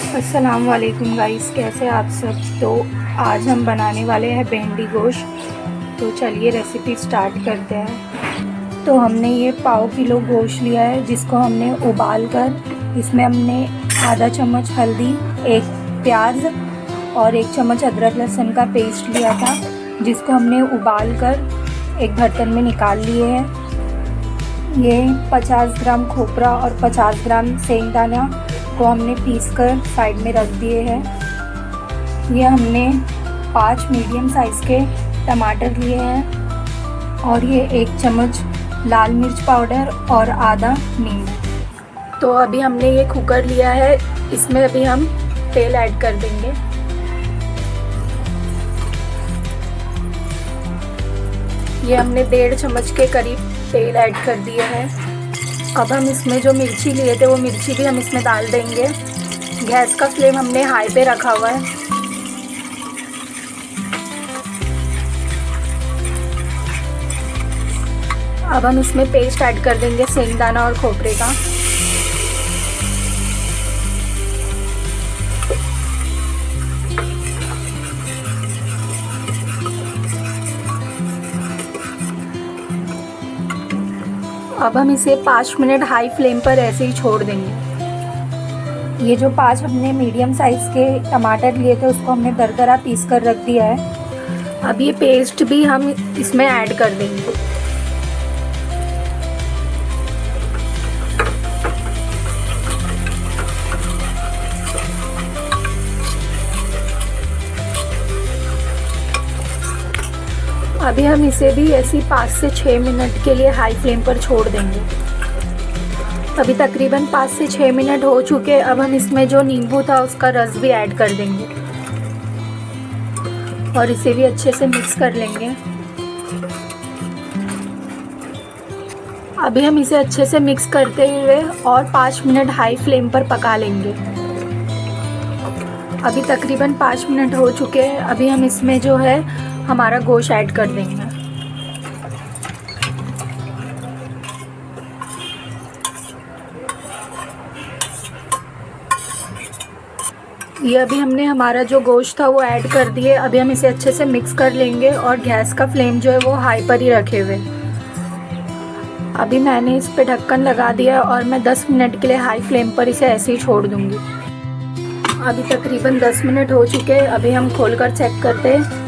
अस्सलाम वालेकुम गाइस, कैसे आप सब। तो आज हम बनाने वाले हैं भिंडी गोश्त। तो चलिए रेसिपी स्टार्ट करते हैं। तो हमने ये पाव किलो गोश्त लिया है, जिसको हमने उबाल कर इसमें हमने आधा चम्मच हल्दी, एक प्याज और एक चम्मच अदरक लहसुन का पेस्ट लिया था, जिसको हमने उबाल कर एक बर्तन में निकाल लिए हैं। ये 50 ग्राम खोपरा और 50 ग्राम सेंगदाना को हमने पीसकर साइड में रख दिए हैं। ये हमने 5 मीडियम साइज़ के टमाटर लिए हैं और ये 1 चम्मच लाल मिर्च पाउडर और आधा नींबू। तो अभी हमने ये कुकर लिया है, इसमें अभी हम तेल ऐड कर देंगे। ये हमने 1.5 चम्मच के करीब तेल ऐड कर दिया है। अब हम इसमें जो मिर्ची लिए थे वो मिर्ची भी हम इसमें डाल देंगे। गैस का फ्लेम हमने हाई पे रखा हुआ है। अब हम इसमें पेस्ट ऐड कर देंगे सेंगदाना और खोपरे का। अब हम इसे 5 मिनट हाई फ्लेम पर ऐसे ही छोड़ देंगे। ये जो 5 हमने मीडियम साइज़ के टमाटर लिए थे उसको हमने दरदरा पीस कर रख दिया है। अब ये पेस्ट भी हम इसमें ऐड कर देंगे। अभी हम इसे भी ऐसी 5 से 6 मिनट के लिए हाई फ्लेम पर छोड़ देंगे। अभी तकरीबन 5 से 6 मिनट हो चुके। अब हम इसमें जो नींबू था उसका रस भी ऐड कर देंगे और इसे भी अच्छे से मिक्स कर लेंगे। अभी हम इसे अच्छे से मिक्स करते हुए और 5 मिनट हाई फ्लेम पर पका लेंगे। अभी तकरीबन 5 मिनट हो चुके हैं। अभी हम इसमें जो है हमारा गोश्त ऐड कर देंगे। ये अभी हमने हमारा जो गोश्त था वो ऐड कर दिए। अभी हम इसे अच्छे से मिक्स कर लेंगे और गैस का फ्लेम जो है वो हाई पर ही रखे हुए। अभी मैंने इस पे ढक्कन लगा दिया और मैं 10 मिनट के लिए हाई फ्लेम पर इसे ऐसे ही छोड़ दूंगी। अभी तकरीबन 10 मिनट हो चुके हैं। अभी हम खोलकर चेक करते हैं।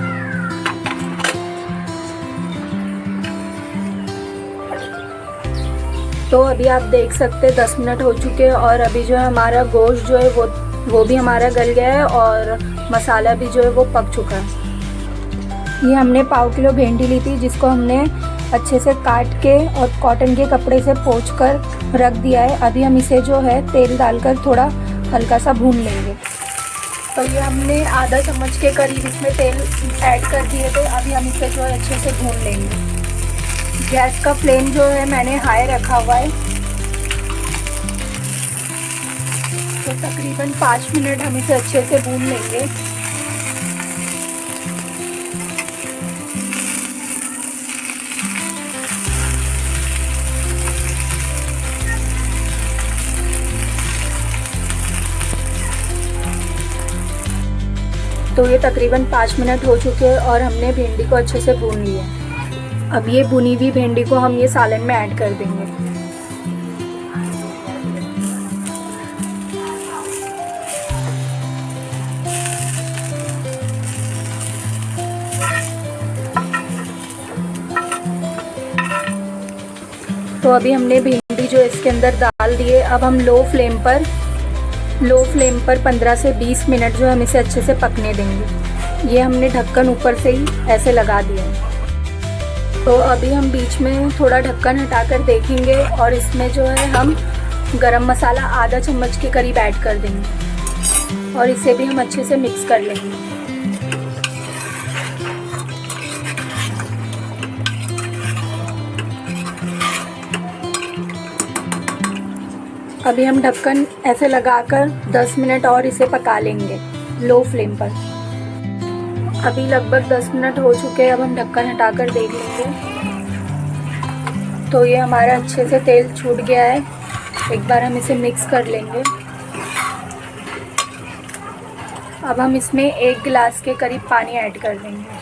तो अभी आप देख सकते हैं 10 मिनट हो चुके हैं और अभी जो है हमारा गोश्त जो है वो भी हमारा गल गया है और मसाला भी जो है वो पक चुका है। ये हमने पाव किलो भिंडी ली थी, जिसको हमने अच्छे से काट के और कॉटन के कपड़े से पोंछ कर रख दिया है। अभी हम इसे जो है तेल डालकर थोड़ा हल्का सा भून लेंगे। तो ये हमने आधा चम्मच के करीब इसमें तेल ऐड कर दिए थे। अभी हम इसे जो है अच्छे से भून लेंगे। गैस का फ्लेम जो है मैंने हाई रखा हुआ है। तो तकरीबन 5 मिनट हम इसे अच्छे से भून लेंगे। तो ये तकरीबन 5 मिनट हो चुके हैं और हमने भिंडी को अच्छे से भून लिया। अब ये भुनी हुई भिंडी को हम ये सालन में ऐड कर देंगे। तो अभी हमने भिंडी जो इसके अंदर डाल दिए। अब हम लो फ्लेम पर 15 से 20 मिनट जो हम इसे अच्छे से पकने देंगे। ये हमने ढक्कन ऊपर से ही ऐसे लगा दिया है। तो अभी हम बीच में थोड़ा ढक्कन हटाकर देखेंगे और इसमें जो है हम गरम मसाला आधा चम्मच के करीब ऐड कर देंगे और इसे भी हम अच्छे से मिक्स कर लेंगे। अभी हम ढक्कन ऐसे लगाकर 10 मिनट और इसे पका लेंगे लो फ्लेम पर। अभी लगभग 10 मिनट हो चुके हैं। अब हम ढक्कन हटाकर देख लेंगे। तो ये हमारा अच्छे से तेल छूट गया है। एक बार हम इसे मिक्स कर लेंगे। अब हम इसमें 1 गिलास के करीब पानी ऐड कर देंगे।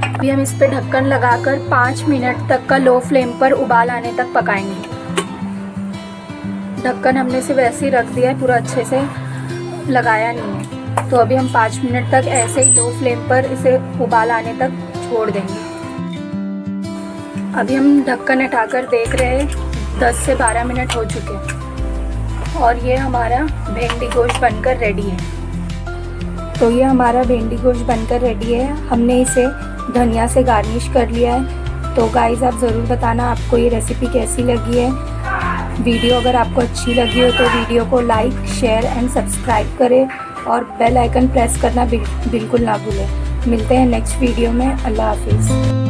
अभी हम इस पे ढक्कन लगाकर 5 मिनट तक का लो फ्लेम पर उबाल आने तक पकाएंगे। ढक्कन हमने इसे वैसे ही रख दिया है, पूरा अच्छे से लगाया नहीं है। तो अभी हम 5 मिनट तक ऐसे ही लो फ्लेम पर इसे उबाल आने तक छोड़ देंगे। अभी हम ढक्कन हटाकर देख रहे हैं 10 से 12 मिनट हो चुके हैं और ये हमारा भिंडी गोश्त बनकर रेडी है। तो ये हमारा भिंडी गोश्त बनकर रेडी है। हमने इसे धनिया से गार्निश कर लिया है। तो गाइस आप ज़रूर बताना आपको ये रेसिपी कैसी लगी है। वीडियो अगर आपको अच्छी लगी हो तो वीडियो को लाइक, शेयर एंड सब्सक्राइब करें और बेल आइकन प्रेस करना बिल्कुल ना भूलें। मिलते हैं नेक्स्ट वीडियो में। अल्लाह हाफिज़।